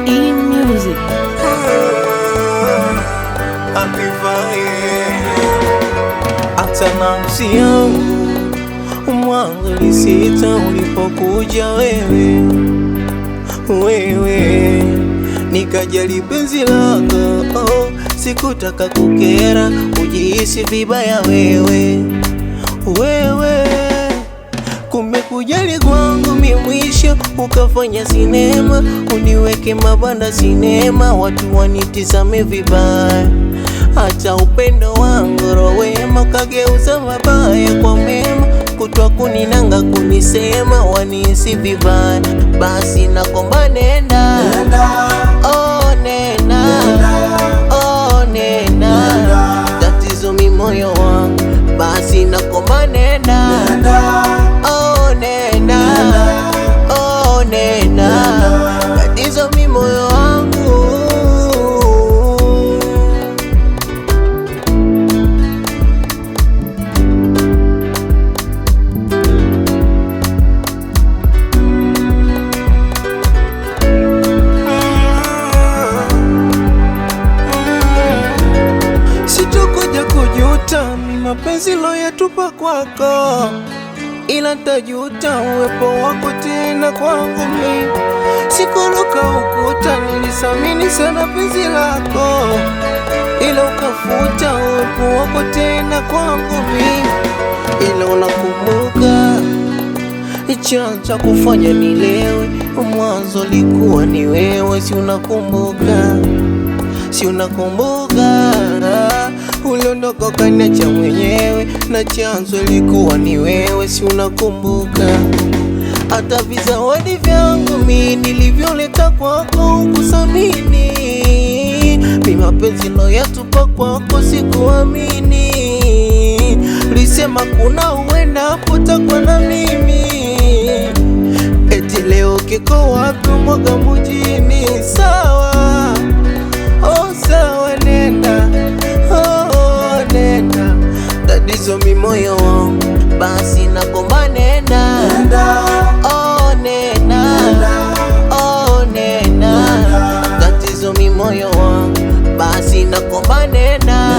E-music. Hata nafsi yangu mwanzo lisita ulipokuja wewe nikajali penzi lako, sikutaka kukera ujihisi vibaya wewe kumbe kujali kwangu mi mwisho ukafanya sinema, uniweke mabanda sinema, watu wanitizame vibaya. Hata upendo wangu rowema kageuza mabaya kwa mema, kutwa kuninanga kunisema wanihisi vibaya. Basi nakomba nenda, oh nenda, oh nenda, tatizo mi moyo wangu. Basi nakomba nenda, oh nenda, oh nenda, tatizo mi moyo wangu. Sitokuja kujuta mapenzi loyatupa kwako, ila tajuta uwepo wako tena kwangu mimi. Sikuruka ukuta, nilisamini sana penzi lako, ila ukafuta uwepo wako tena kwangu mimi. Ila unakumbuka chanzo cha kufanya nilewe, mwanzo likuwa ni wewe. Si unakumbuka, si unakumbuka uliondoka ukaniacha mwenyewe, na chanzo ilikuwa ni wewe. Si unakumbuka hata vizawadi vyangu mi nilivyoleta kwako ukusamini. Mi mapenzi loyatupa kwako sikuamini, ulisema kuna uendapo takwa na mimi. Eti leo kiko wapi Mwaga mjini? Sawa, oh sawa, nenda, oh nenda, tatizo mi moyo wangu. Basi nakomba nenda, oh nenda, oh nenda, tatizo mi moyo wangu. Basi nakomba nenda.